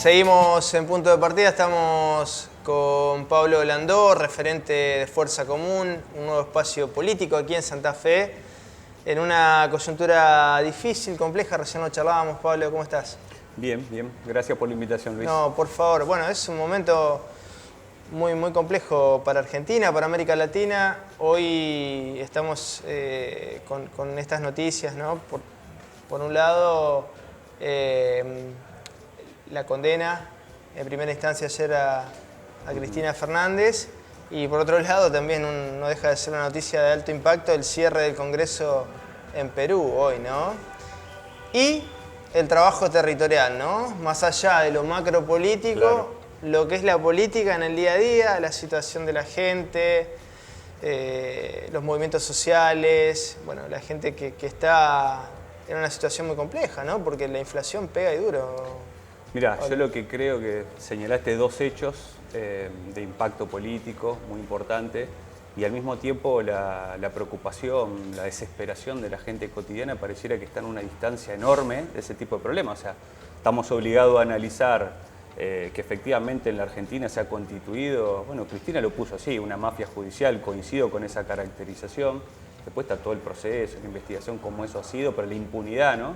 Seguimos en Punto de Partida, estamos con Pablo Blandó, referente de Fuerza Común, un nuevo espacio político aquí en Santa Fe, en una coyuntura difícil, compleja. Recién lo charlábamos. Pablo, ¿cómo estás? Bien, bien. Gracias por la invitación, Luis. No, por favor. Bueno, es un momento muy complejo para Argentina, para América Latina. Hoy estamos con estas noticias, ¿no? Por un lado, la condena en primera instancia ayer a Cristina Fernández, y por otro lado también no deja de ser una noticia de alto impacto el cierre del Congreso en Perú hoy, ¿no? Y el trabajo territorial, ¿no? Más allá de lo macropolítico, Claro. Lo que es la política en el día a día, la situación de la gente, los movimientos sociales, bueno, la gente que está en una situación muy compleja, ¿no? Porque la inflación pega y duro. Mirá, yo lo que creo que señalaste dos hechos de impacto político muy importante, y al mismo tiempo la preocupación, la desesperación de la gente cotidiana pareciera que está en una distancia enorme de ese tipo de problemas. O sea, estamos obligados a analizar que efectivamente en la Argentina se ha constituido, bueno, Cristina lo puso así, una mafia judicial, coincido con esa caracterización. Después está todo el proceso, la investigación, cómo eso ha sido, pero la impunidad, ¿no?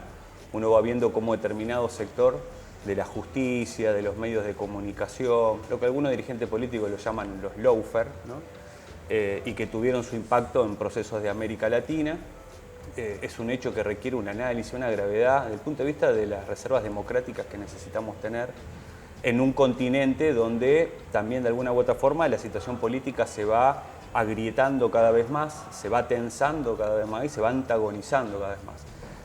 Uno va viendo cómo determinado sector de la justicia, de los medios de comunicación, lo que algunos dirigentes políticos lo llaman los lawfare, ¿no? Y que tuvieron su impacto en procesos de América Latina. Es un hecho que requiere un análisis, una gravedad desde el punto de vista de las reservas democráticas que necesitamos tener en un continente donde también de alguna u otra forma la situación política se va agrietando cada vez más, se va tensando cada vez más y se va antagonizando cada vez más.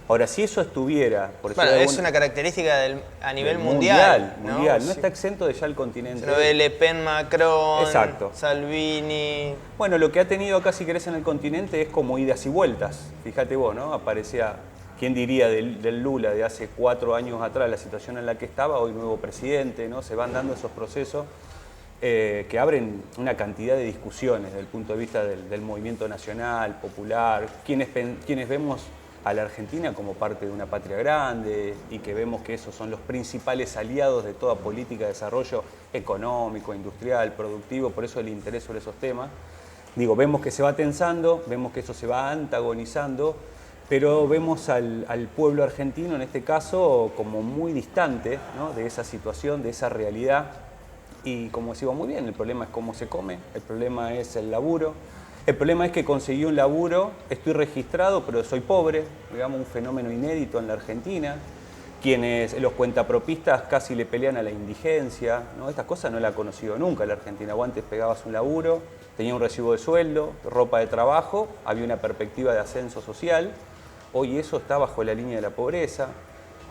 Ahora, si eso estuviera... Bueno, es una característica a nivel mundial, ¿no? No Sí. está exento de ya el continente. Se lo ve Le Pen, Macron, Exacto. Salvini... Bueno, lo que ha tenido acá, si querés, en el continente es como idas y vueltas. Fíjate vos, ¿no? Aparecía, ¿quién diría del Lula de hace 4 años atrás, la situación en la que estaba, hoy nuevo presidente, ¿no? Se van dando esos procesos que abren una cantidad de discusiones desde el punto de vista del movimiento nacional, popular, quienes vemos a la Argentina como parte de una patria grande y que vemos que esos son los principales aliados de toda política de desarrollo económico, industrial, productivo, por eso el interés sobre esos temas. Digo, vemos que se va tensando, vemos que eso se va antagonizando, pero vemos al pueblo argentino en este caso como muy distante, ¿no? De esa situación, de esa realidad. Y como decimos muy bien, el problema es cómo se come, el problema es el laburo. El problema es que conseguí un laburo, estoy registrado, pero soy pobre, digamos un fenómeno inédito en la Argentina. Quienes, los cuentapropistas casi le pelean a la indigencia, ¿no? Estas cosas no la ha conocido nunca la Argentina. Vos antes pegabas un laburo, tenía un recibo de sueldo, ropa de trabajo, había una perspectiva de ascenso social. Hoy eso está bajo la línea de la pobreza.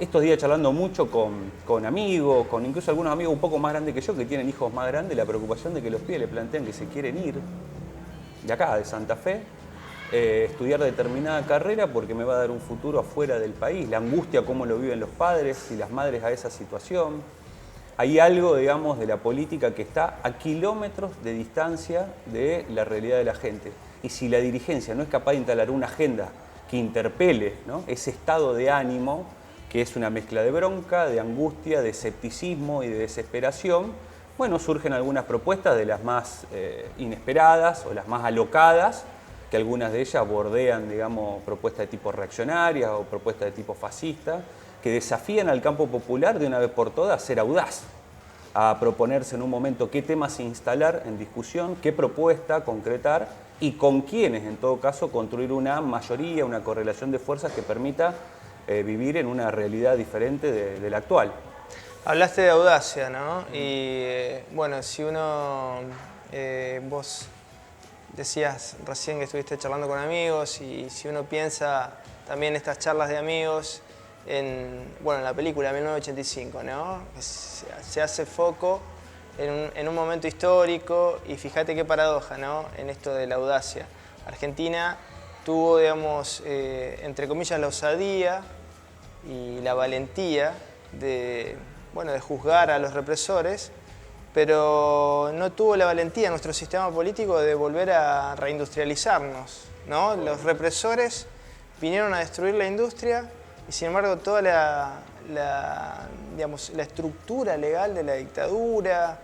Estos días charlando mucho con amigos, con incluso algunos amigos un poco más grandes que yo, que tienen hijos más grandes, la preocupación de que los pibes le plantean que se quieren ir de acá, de Santa Fe, estudiar determinada carrera porque me va a dar un futuro afuera del país, la angustia cómo lo viven los padres y las madres a esa situación. Hay algo, digamos, de la política que está a kilómetros de distancia de la realidad de la gente. Y si la dirigencia no es capaz de instalar una agenda que interpele, ¿no? Ese estado de ánimo, que es una mezcla de bronca, de angustia, de escepticismo y de desesperación, bueno, surgen algunas propuestas de las más inesperadas o las más alocadas, que algunas de ellas bordean, digamos, propuestas de tipo reaccionarias o propuestas de tipo fascista, que desafían al campo popular de una vez por todas a ser audaz, a proponerse en un momento qué temas instalar en discusión, qué propuesta concretar y con quiénes, en todo caso, construir una mayoría, una correlación de fuerzas que permita vivir en una realidad diferente de la actual. Hablaste de audacia, ¿no? Y bueno, si uno, vos decías recién que estuviste charlando con amigos, y si uno piensa también estas charlas de amigos en la película 1985, ¿no? Se hace foco en un momento histórico, y fíjate qué paradoja, ¿no? En esto de la audacia. Argentina tuvo, digamos, entre comillas, la osadía y la valentía de juzgar a los represores, pero no tuvo la valentía nuestro sistema político de volver a reindustrializarnos, ¿no? Los represores vinieron a destruir la industria y, sin embargo, toda digamos, la estructura legal de la dictadura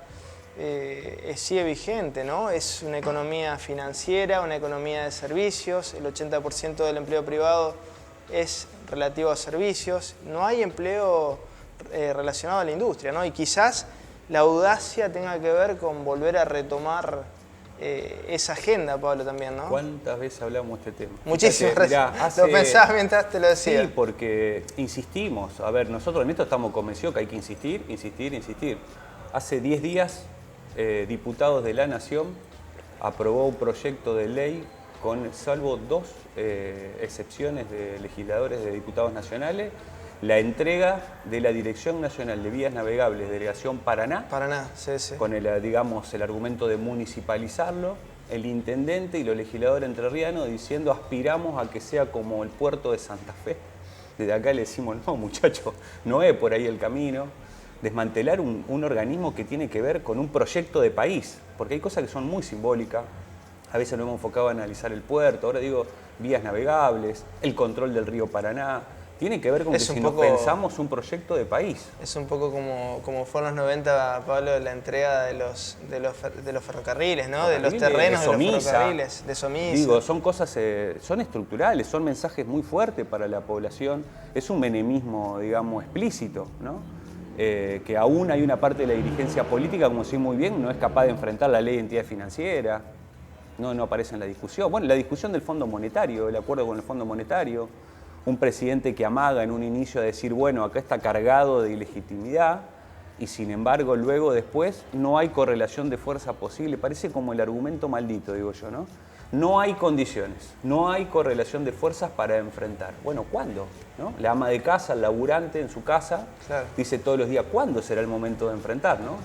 sigue vigente, ¿no? Es una economía financiera, una economía de servicios, el 80% del empleo privado es relativo a servicios, no hay empleo relacionado a la industria, ¿no? Y quizás la audacia tenga que ver con volver a retomar esa agenda, Pablo, también, ¿no? ¿Cuántas veces hablamos de este tema? Muchísimas gracias. Lo pensaba mientras te lo decía. Sí, porque insistimos. A ver, nosotros en esto estamos convencidos que hay que insistir, insistir, insistir. Hace 10 días, diputados de la Nación aprobó un proyecto de ley con, salvo 2 excepciones de legisladores de diputados nacionales, la entrega de la Dirección Nacional de Vías Navegables, Delegación Paraná, sí, sí. Con digamos, el argumento de municipalizarlo, el intendente y los legisladores entrerrianos diciendo aspiramos a que sea como el puerto de Santa Fe. Desde acá le decimos, no muchachos, no es por ahí el camino. Desmantelar un organismo que tiene que ver con un proyecto de país, porque hay cosas que son muy simbólicas. A veces nos hemos enfocado a analizar el puerto, ahora digo vías navegables, el control del río Paraná. Tiene que ver con que si nos pensamos un proyecto de país. Es un poco como fue en los 90, Pablo, la entrega de los ferrocarriles, ¿no? De los terrenos de los ferrocarriles, de Somisa. Digo, son cosas, son estructurales, son mensajes muy fuertes para la población. Es un menemismo, digamos, explícito, ¿no? Que aún hay una parte de la dirigencia política, como decís muy bien, no es capaz de enfrentar la ley de entidad financiera, no aparece en la discusión. Bueno, la discusión del Fondo Monetario, el acuerdo con el Fondo Monetario, un presidente que amaga en un inicio a decir, bueno, acá está cargado de ilegitimidad, y sin embargo luego después no hay correlación de fuerza posible. Parece como el argumento maldito, digo yo, ¿no? No hay condiciones, no hay correlación de fuerzas para enfrentar. Bueno, ¿cuándo? ¿No? La ama de casa, el laburante en su casa, claro, dice todos los días, ¿cuándo será el momento de enfrentar? ¿No?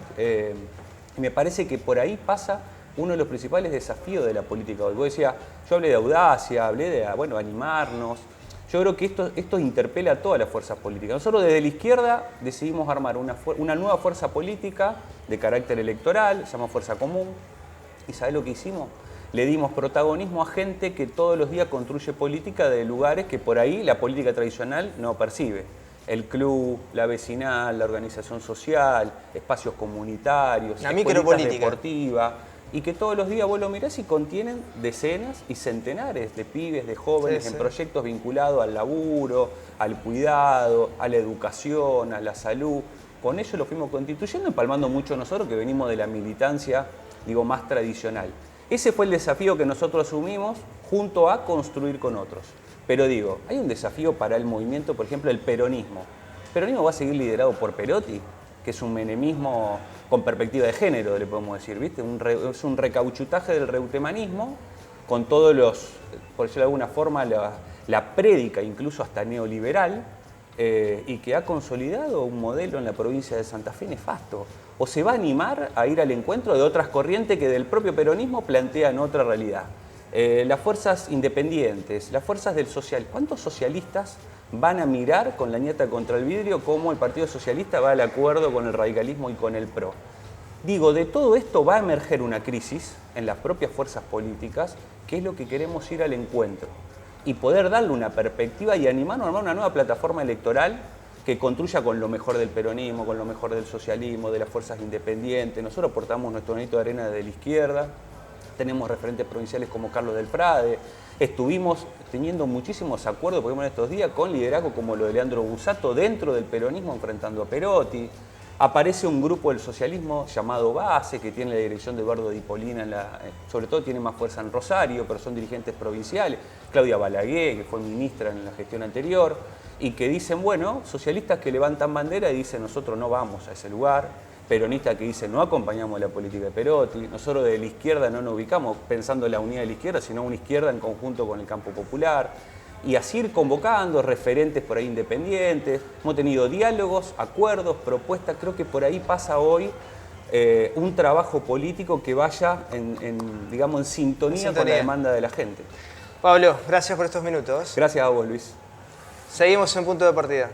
Me parece que por ahí pasa uno de los principales desafíos de la política hoy. Vos decías, yo hablé de audacia, hablé de, bueno, animarnos. Yo creo que esto interpela a todas las fuerzas políticas. Nosotros desde la izquierda decidimos armar una nueva fuerza política de carácter electoral, se llama Fuerza Común. ¿Y sabés lo que hicimos? Le dimos protagonismo a gente que todos los días construye política de lugares que por ahí la política tradicional no percibe. El club, la vecinal, la organización social, espacios comunitarios, la micropolítica deportiva. Y que todos los días vos lo mirás y contienen decenas y centenares de pibes, de jóvenes, en proyectos vinculados al laburo, al cuidado, a la educación, a la salud. Con ellos lo fuimos constituyendo, empalmando mucho nosotros que venimos de la militancia, digo, más tradicional. Ese fue el desafío que nosotros asumimos junto a construir con otros. Pero digo, hay un desafío para el movimiento, por ejemplo, el peronismo. ¿El peronismo va a seguir liderado por Perotti, que es un menemismo con perspectiva de género, le podemos decir, ¿viste? Es un recauchutaje del reutemanismo con todos los, por decirlo de alguna forma, la prédica, incluso hasta neoliberal, y que ha consolidado un modelo en la provincia de Santa Fe nefasto. O se va a animar a ir al encuentro de otras corrientes que del propio peronismo plantean otra realidad. Las fuerzas independientes, las fuerzas del social. ¿Cuántos socialistas van a mirar con la ñata contra el vidrio cómo el Partido Socialista va al acuerdo con el radicalismo y con el PRO? Digo, de todo esto va a emerger una crisis en las propias fuerzas políticas, que es lo que queremos ir al encuentro. Y poder darle una perspectiva y animarnos a armar una nueva plataforma electoral que construya con lo mejor del peronismo, con lo mejor del socialismo, de las fuerzas independientes. Nosotros aportamos nuestro granito de arena de la izquierda, tenemos referentes provinciales como Carlos del Frade, estuvimos teniendo muchísimos acuerdos, por ejemplo, en estos días, con liderazgo como lo de Leandro Busato dentro del peronismo enfrentando a Perotti. Aparece un grupo del socialismo llamado Base, que tiene la dirección de Eduardo Di Polina, sobre todo tiene más fuerza en Rosario, pero son dirigentes provinciales. Claudia Balaguer, que fue ministra en la gestión anterior, y que dicen, bueno, socialistas que levantan bandera y dicen, nosotros no vamos a ese lugar. Peronistas que dicen, no acompañamos la política de Perotti. Nosotros de la izquierda no nos ubicamos pensando en la unidad de la izquierda, sino una izquierda en conjunto con el campo popular. Y así ir convocando referentes por ahí independientes. Hemos tenido diálogos, acuerdos, propuestas. Creo que por ahí pasa hoy un trabajo político que vaya digamos, en sintonía con la demanda de la gente. Pablo, gracias por estos minutos. Gracias a vos, Luis. Seguimos en Punto de Partida.